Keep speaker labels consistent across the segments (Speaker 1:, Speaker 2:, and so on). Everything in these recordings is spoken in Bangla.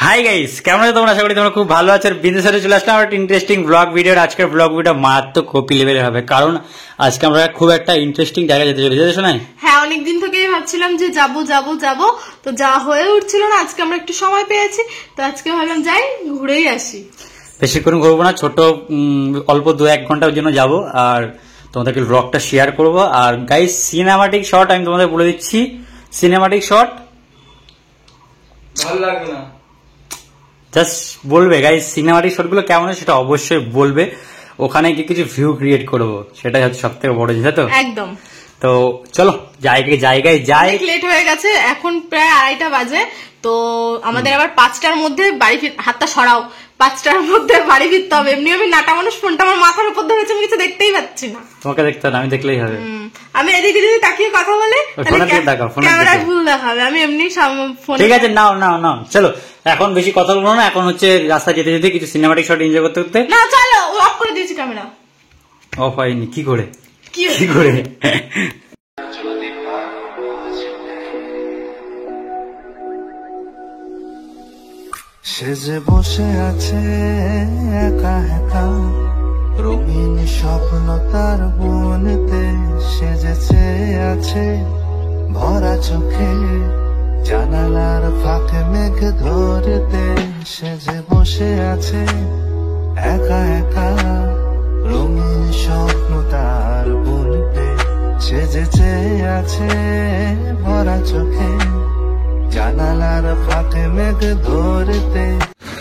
Speaker 1: হাই গাইস, কেমন আছো তোমরা? আশা করি তোমরা খুব ভালো আছো। বিন্দাসে চলে আসলাম একটা ইন্টারেস্টিং ব্লগ ভিডিও। আজকের ব্লগ ভিডিও মারাত্মক কপি লেভেলের হবে, কারণ আজকে আমরা খুব একটা ইন্টারেস্টিং জায়গায় যেতে চলেছি। শোনাই,
Speaker 2: হ্যাঁ, অনেকদিন থেকেই ভাবছিলাম যে যাবো তো যা হয়ে উঠছিল না। আজকে আমরা একটু সময় পেয়েছি, তো আজকে ভাবলাম যাই ঘুরেই আসি।
Speaker 1: বেশিক্ষণ ঘুরবো না, ছোট অল্প 2-1 ঘন্টার জন্য যাব, আর তোমাদেরকে ব্লগটা শেয়ার করবো। আর গাইস, সিনেমাটিক শট আমি তোমাদের বলে দিচ্ছি, সিনেমাটিক শট
Speaker 3: ভালো লাগবে না,
Speaker 1: জাস্ট বলবে গাইস সিনেমাটিক শটগুলো কেমন হয় সেটা অবশ্যই বলবে। ওখানে গিয়ে কিছু ভিউ ক্রিয়েট করবো, সেটাই হচ্ছে সব থেকে বড় জিনিস। তো
Speaker 2: একদম,
Speaker 1: তো চলো জায়গায় যাই।
Speaker 2: লেট হয়ে গেছে, এখন প্রায় 2:30 বাজে। তো আমাদের আবার 5টার মধ্যে বাড়ি হাতটা সরাও, 5টার মধ্যে বাড়ি ফিরতে হবে। এমনি আমি নাটা মানুষ, ফোনটা আমার মাথার উপর ধরেছে, আমি কিছু দেখতেই পাচ্ছি না।
Speaker 1: তোমাকে দেখতে হবে, আমি দেখলেই হবে।
Speaker 2: আমি এদিকে যদি তাকিয়ে কথা বলে ক্যামেরায় ভুল দেখাবে। আমি এমনি ফোন। ঠিক আছে,
Speaker 1: নাও চলো। এখন বেশি কথা বলবো না, এখন হচ্ছে রাস্তা যেতে যেতে কিছু সিনেমাটিক শট এনজয় করতে।
Speaker 2: না চলো, অফ করে দিয়েছি ক্যামেরা।
Speaker 1: অফ হয়নি? কি করে?
Speaker 4: সে যে বসে আছে একা একা, রঙিন স্বপ্ন তার বনেতে সেজেছে আছে ভরা চোখে, জানালার ফাঁকে মেঘ ধরতে। সে যে বসে আছে একা একা, রঙিন স্বপ্ন তার বনেতে সেজেছে আছে ভরা চোখে, জানালার ফাঁকে মেঘ ধরতে।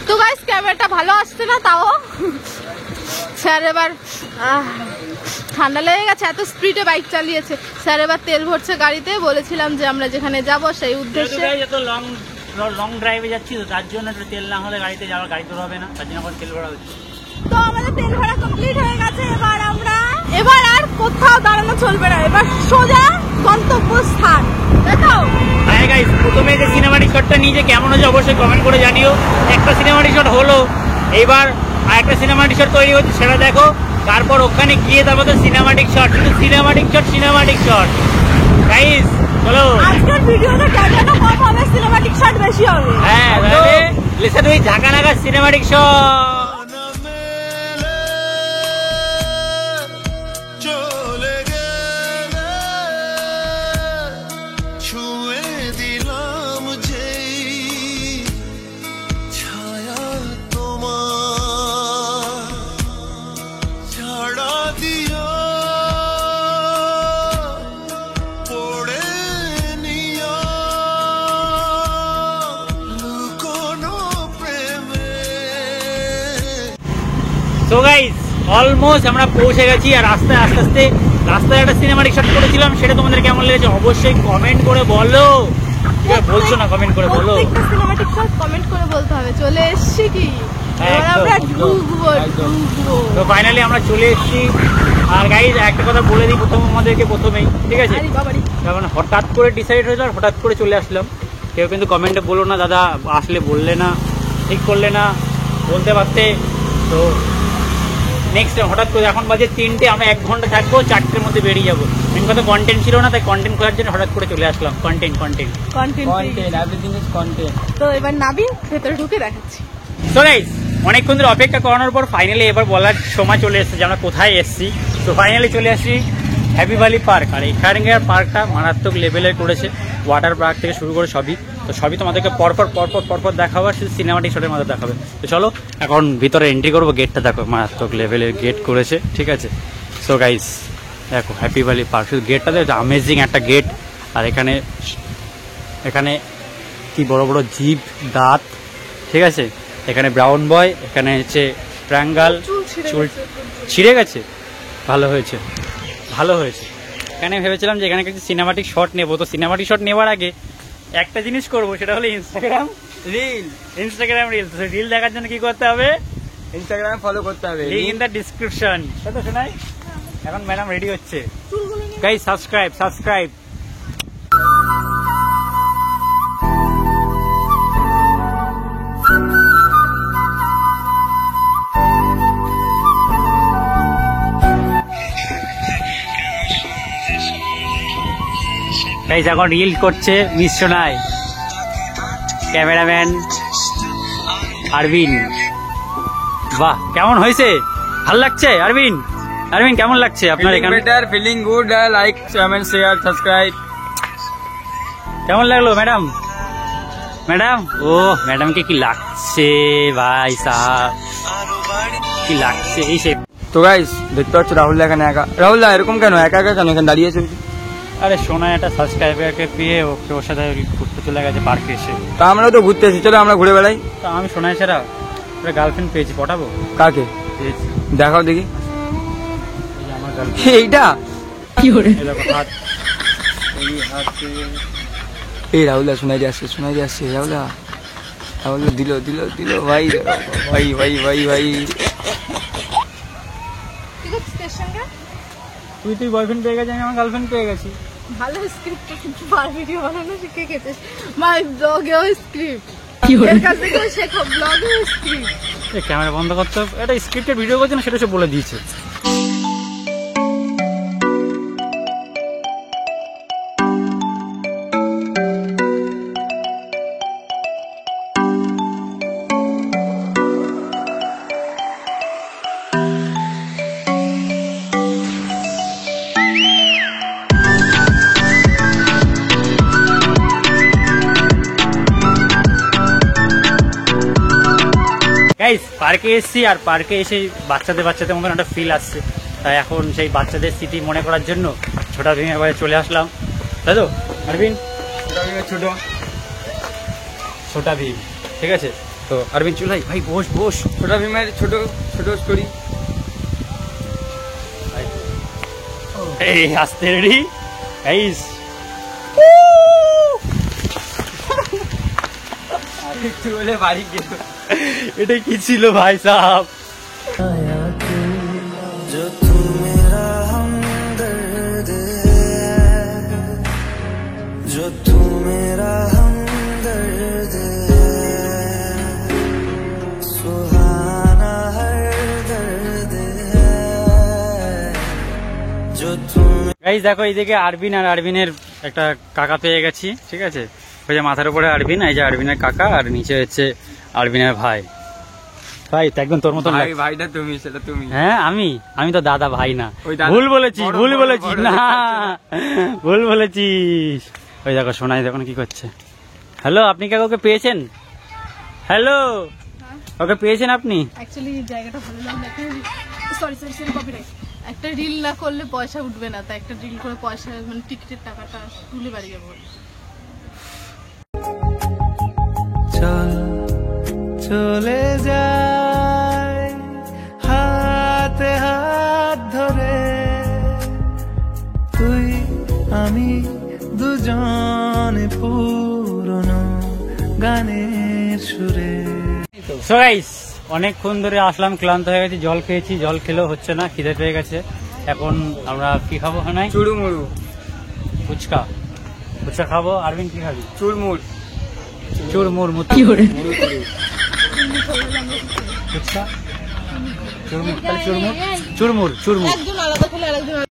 Speaker 2: তো গাইস, ক্যামেরাটা ভালো আসছে না, তাও স্যার এবার ঠান্ডা লেগে গেছে, এত স্পিডে বাইক চালিয়েছে। স্যার এবার তেল ভরছে গাড়িতে। বলেছিলাম যে আমরা যেখানে যাব সেই উদ্দেশ্যে।
Speaker 1: লং ড্রাইভে যাচ্ছি, তো তার জন্য একটু তেল না হলে গাড়িতে যাওয়ার গাড়ি তো হবে না, তার জন্য তেল ভরা হচ্ছে।
Speaker 2: তো আমাদের তেল ভরা কমপ্লিট হয়ে গেছে। এবার আর কোথাও দাঁড়ানো চলবে না, এবার সোজা গন্তব্যস্থান। দেখো
Speaker 1: হ্যাঁ গাইস, প্রথমে যে সিনেমাটিক শটটা নিয়ে যে কেমন হচ্ছে অবশ্যই কমেন্ট করে জানিও। একটা সিনেমাটিক শট হলো, এইবার আর একটা সিনেমাটিক শট তৈরি হচ্ছে, সেটা দেখো। তারপর ওখানে গিয়ে তারপর সিনেমাটিক শট, শুধু সিনেমাটিক শট। গাইস চলো,
Speaker 2: আজকের ভিডিওতে কেন কম হবে, সিনেমাটিক শট বেশি হবে।
Speaker 1: হ্যাঁ, তাহলে লিসেন উই ঝাঁকা নাগা সিনেমাটিক শট। তো গাইস, অলমোস্ট আমরা পৌঁছে গেছি। আর রাস্তায় রাস্তায় একটা সিনেমাটিক শট করেছিলাম, সেটা তোমাদের কেমন লেগেছে অবশ্যই কমেন্ট করে বলো। বলছো না, কমেন্ট করে বলো।
Speaker 2: সিনেমাটিক শট কমেন্ট করে বলতে হবে। চলে এসেছি কি, আমরা ঢুকবো।
Speaker 1: তো ফাইনালি আমরা চলে এসেছি। আর গাইস, একটা কথা বলে দিই আমাদেরকে প্রথমেই, ঠিক আছে? কারণ হঠাৎ করে ডিসাইড হয়েছে আর হঠাৎ করে চলে আসলাম। কেউ কিন্তু কমেন্টে বলো না দাদা আসলে বললে না, ঠিক করলে না, বলতে পারতে। তো নেক্সট টাইম হঠাৎ করে, এখন বাজে 3টে, আমরা 1 ঘন্টা থাকবো, 4টের মধ্যে বেরিয়ে যাবো। মেন কথা কন্টেন্ট ছিল না, তাই কন্টেন্ট করার জন্য হঠাৎ করে চলে আসলাম। Content everything is content.
Speaker 2: তো এবার নাবি ভেতরে ঢুকে দেখাচ্ছি।
Speaker 1: সো গাইস, অনেকক্ষণ ধরে অপেক্ষা করানোর পর ফাইনালি এবার বলার সময় চলে এসেছে যে আমরা কোথায় এসেছি। তো ফাইনালি চলে আসছি হ্যাপি ভ্যালি পার্ক। আর এখানকার পার্কটা মারাত্মক লেভেলের করেছে, ওয়াটার পার্ক থেকে শুরু করে সবই। তো সবই তোমাদেরকে পরপর দেখাবো, শুধু সিনেমাটিক শটের মধ্যে দেখাবে। তো চলো এখন ভিতরে এন্ট্রি করবো। গেটটা দেখো, মারাত্মক লেভেলের গেট করেছে, ঠিক আছে? সো গাইস দেখো হ্যাপি ভ্যালি পার্ক, শুধু গেটটা দেখো, অ্যামেজিং একটা গেট। আর এখানে কি বড় বড় জিভ, দাঁত, ঠিক আছে? এখানে ব্রাউন বয়, এখানে হচ্ছে ট্রায়াঙ্গাল, চুল ছিঁড়ে গেছে। ভালো হয়েছে। এখানে ভেবেছিলাম যে এখানে কিছু সিনেমাটিক শট নেবো। তো সিনেমাটিক শট নেওয়ার আগে একটা জিনিস করবো, সেটা হলো ইনস্টাগ্রাম রিল দেখার জন্য কি করতে হবে?
Speaker 3: ইনস্টাগ্রামে ফলো করতে হবে,
Speaker 1: লিংক ইন দ্য ডিসক্রিপশন। তো শোনাই, এখন ম্যাডাম রেডি হচ্ছে। Guys subscribe. গাইস এখন রিল করছে মিস সোনাই, ক্যামেরাম্যান আরবিন। বাহ, কেমন হয়েছে? ভাল লাগছে আরবিন? আরবিন কেমন লাগছে আপনার এখানে?
Speaker 3: Better, feeling good, like, comment, share, subscribe.
Speaker 1: কেমন লাগলো ম্যাডাম? ম্যাডাম, ও ম্যাডামকে কি লাগছে ভাই সাহেব, কি লাগছে এই সে।
Speaker 3: তো গাইস দেখতে পাচ্ছ রাহুল এখানে একা। রাহুল দা এরকম কেন একা একা কেন এখানে দাঁড়িয়ে আছেন?
Speaker 1: আরে সোনা একটা সাবস্ক্রাইবারকে পেয়ে ওকে ওর সাথে ঘুরতে চলে গেছে পার্কে এসে।
Speaker 3: তা আমরাও তো ঘুরতে এসেছি, চলো আমরা ঘুরে বেড়াই।
Speaker 1: তা আমি সোনাই ছাড়া গার্লফ্রেন্ড পেয়েছি, পটাবো?
Speaker 3: কাকে
Speaker 1: পেয়েছি,
Speaker 3: দেখাও দেখি।
Speaker 1: এই যে আমার গার্লফ্রেন্ড।
Speaker 3: এইটা
Speaker 1: হাত
Speaker 3: এই রাহুল দা শোনাই আসছে, শোনাই আসছে। রাহুল দা, রাহুল দা দিল দিল দিল ভাই ভাই ভাই ভাই ভাই।
Speaker 1: তুই বয়ফ্রেন্ড পেয়ে গেছিস, আমি আমার গার্লফ্রেন্ড পেয়ে গেছি।
Speaker 2: ভালো স্ক্রিপ্ট, কিন্তু ভিডিও বানানো শিখে গেছিস। মাই ব্লগেও স্ক্রিপ্ট, এর কাছ থেকে শেখো, ব্লগেও স্ক্রিপ্ট।
Speaker 1: ক্যামেরা বন্ধ করতে হবে, এটা স্ক্রিপ্টেড ভিডিও করছে না সেটা সে বলে দিয়েছে। গাইস পার্কে এসেছি, আর পার্কে এসে বাচ্চাদের মতন একটা ফিল আসছে। তাই এখন সেই বাচ্চাদের স্মৃতি মনে করার জন্য ছোটা ভীমের বাড়ি চলে আসলাম, তাই তো আরবিন?
Speaker 3: ছোট
Speaker 1: ছোটা ভীম, ঠিক আছে। তো আরবিন চলাই ভাই, বস বস।
Speaker 3: ছোট ভীমের ছোট ছোট স্টোরি।
Speaker 1: এই আসতে রেডি গাইস।
Speaker 3: একটু বলে বাড়ি গেল।
Speaker 1: এটা কি ছিল ভাই সাহেব?
Speaker 4: जो तू मेरा हमदर्द है, जो तू मेरा हमदर्द है, सुहाना हर दर्द है, जो तू
Speaker 1: গাইস দেখো এইদিকে আরবিন আর আরবিনের একটা কাকা পেয়ে গেছি, ঠিক আছে। ওই যে মাথার উপরে আরবিন, এই যে আরবিনের কাকা, আর নিচে হচ্ছে আরবিনের ভাই। ভাই তো একদম তোর মতন
Speaker 3: ভাই,
Speaker 1: লাগছে।
Speaker 3: ভাইটা তুমি, সেটা তুমি।
Speaker 1: হ্যাঁ আমি তো দাদা, ভাই না।
Speaker 3: ওই দাদা।
Speaker 1: ভুল বলেছিস,
Speaker 3: বড়,
Speaker 1: ভুল
Speaker 3: বড়,
Speaker 1: বলেছিস
Speaker 3: বড়
Speaker 1: না,
Speaker 3: দাদা।
Speaker 1: ভুল বলেছিস। ওই দেখো সোনাই দেখুন কি করছে। হ্যালো, আপনি কি ওকে পেয়েছেন? হ্যালো, ওকে পেয়েছেন আপনি?
Speaker 2: অ্যাকচুয়ালি জায়গাটা ভালো লাগলো, সরি কপিরাইট। একটা রিল না করলে পয়সা উঠবে না, তাই একটা রিল করে পয়সা, মানে টিকিটের টাকাটা তুলে বাড়ি যাবো।
Speaker 4: চল চলে যায় হাতে হাত ধরে, তুই আমি দুজনে পুরনো গানের সুরে।
Speaker 1: সো গাইস অনেকক্ষণ ধরে আসলাম, ক্লান্ত হয়ে গেছি, জল খেয়েছি, জল খেলেও হচ্ছে না, খিদে পেয়ে গেছে। এখন আমরা কি খাবো? হ্যাঁ
Speaker 3: চুড়মুড়ু,
Speaker 1: ফুচকা, ফুচকা খাবো। আরবিন কি খাবি?
Speaker 3: চুড়মুড়,
Speaker 1: চুরমুর মুড়ি, ফুচকা, চুরমুর, তাহলে চুরমুর, চুরমুর, চুরমুর।
Speaker 2: একজন আলাদা খেলে আরেকজন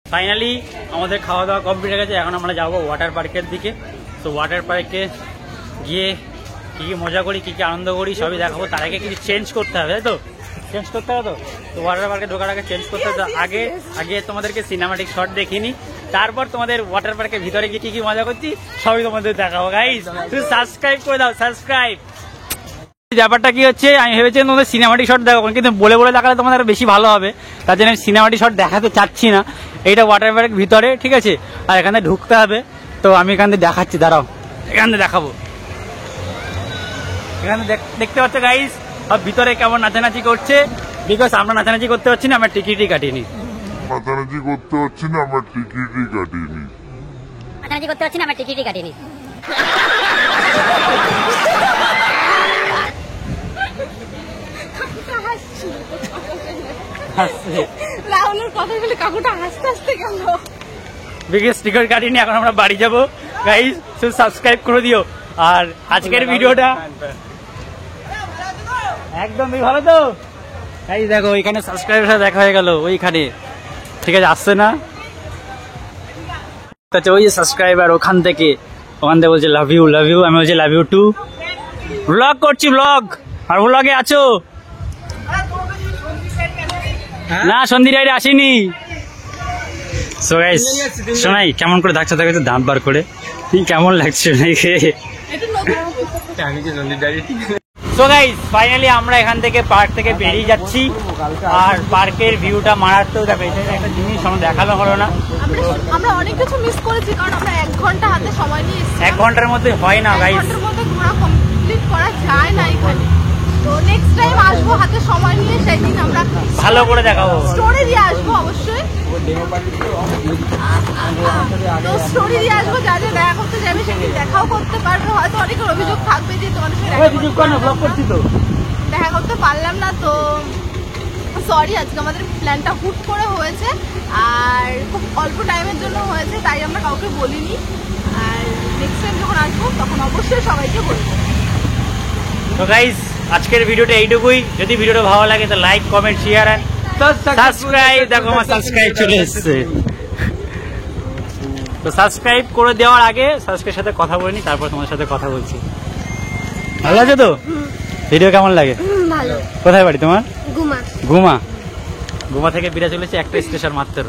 Speaker 1: ফাইনালি আমাদের খাওয়া দাওয়া কমপ্লিট হয়ে গেছে। এখন আমরা যাবো ওয়াটার পার্কের দিকে। তো ওয়াটার পার্কে গিয়ে কী কী মজা করি, কী কী আনন্দ করি সবই দেখাবো। তার আগে কিছু চেঞ্জ করতে হবে, তাই তো? চেঞ্জ করতে হবে তো ওয়াটার পার্কে ঢোকার আগে চেঞ্জ করতে হবে। আগে আগে তোমাদেরকে সিনেমাটিক শট দেখিনি, তারপর তোমাদের ওয়াটার পার্কের ভিতরে গিয়ে কী কী মজা করছি সবই তোমাদের দেখাবো। গাইস তুই সাবস্ক্রাইব করে দাও, সাবস্ক্রাইব। ব্যাপারটা কি হচ্ছে, আমি ভেবেছিলাম তোমাদের সিনেমাটিক শট দেখাবো, কিন্তু বলে বলে দেখালে তোমাদের আরো বেশি ভালো হবে। তার জন্য আমি সিনেমাটিক শট দেখাতে চাচ্ছি না। এইটা ওয়াটার পার্ক ভিতরে, ঠিক আছে, আর এখানে ঢুকতে হবে। তো আমি এখান থেকে দেখাচ্ছি, দাঁড়াও, এখান থেকে দেখাবো। এখানে দেখতে পাচ্ছ গাইস ভিতরে কেমন নাচানাচি করছে, বিকজ আমরা নাচানাচি করতে পারছি না, আমরা টিকিটই কাটিনি।
Speaker 5: মাথানাজি করতে পারছি না, আমার টিকিটই কাটিনি।
Speaker 6: মাথামাতি করতে পারছি না, আমার টিকিটই কাটেনি।
Speaker 2: রাহুলের কথা বলে কাকুটা হাসতে হাসতে গেল।
Speaker 1: বিগেস্ট টিকিট কাটিনি, এখন আমরা বাড়ি যাবো। গাইস শুধু সাবস্ক্রাইব করে দিও। আর আজকের ভিডিওটা একদমই ভালো তো গাইস। দেখো ওইখানে সাবস্ক্রাইবের সাথে দেখা হয়ে গেল ওইখানে, ঠিক আছে? আসছে না আচ্ছা, ওই যে সাবস্ক্রাইবার ওখান থেকে বলছে লাভ ইউ লাভ ইউ, আমি বলছি লাভ ইউ টু। ব্লগ করছি ব্লগ, আর ব্লগে আছো না? সন্ধি রাইডে আসিনি। সো গাইস শোনাই কেমন করে ডাকছে, তাকে দাঁত বার করে কেমন লাগছে সো গাইস ফাইনালি আমরা এখান থেকে পার্ক থেকে বেরিয়ে যাচ্ছি। আর পার্কের ভিউটা মারাত্মক। দেখো এটা একটা জিনিস আমরা দেখানো হলো না,
Speaker 2: আমরা অনেক কিছু মিস করেছি, কারণ আমরা 1 ঘন্টা হাতে সময় নিয়ে এসেছি।
Speaker 1: 1 ঘন্টার মধ্যে হয় না
Speaker 2: 1
Speaker 1: গাইস,
Speaker 2: ঘন্টার মধ্যে ঘোরা কমপ্লিট করা যায় না এখানে। তো নেক্সট টাইম আসবো হাতে সময় নিয়ে, সেদিন আমরা
Speaker 1: ভালো করে দেখাবো।
Speaker 2: স্টোরি দিয়ে আসবো অবশ্যই। তো স্টোরি দিয়ে আসবো, যা যা দেখা করতে যাবে সেদিন দেখাও করতে পারবে। হয়তো অনেকের অভিযোগ থাকবে যে তোমাদের সাথে দেখা করতে পারলাম না, তো সরি। আজকে আমাদের প্ল্যানটা হুট করে হয়েছে, আর খুব অল্প টাইমের জন্য হয়েছে, তাই আমরা কাউকে বলিনি। আর নেক্সট টাইম যখন আসবো তখন অবশ্যই সবাইকে বলবো।
Speaker 1: তো গাইস আজকের ভিডিওটা এইটুকুই। যদি ভিডিওটা ভালো লাগে তো like comment share and subscribe. দেখো আমার সাবস্ক্রাইব চলে এসেছে। তো সাবস্ক্রাইব করে দেওয়ার আগে সাবস্ক্রাইবের সাথে কথা বলিনি, তারপর তোমার সাথে কথা বলছি। ভালো লাগে তো? ভিডিও কেমন লাগে?
Speaker 2: ভালো।
Speaker 1: কোথায় বাড়ি তোমার?
Speaker 2: ঘুমা।
Speaker 1: ঘুমা। ঘুমা থেকে বেরিয়ে চলেছে একটা স্টেশন মাত্র।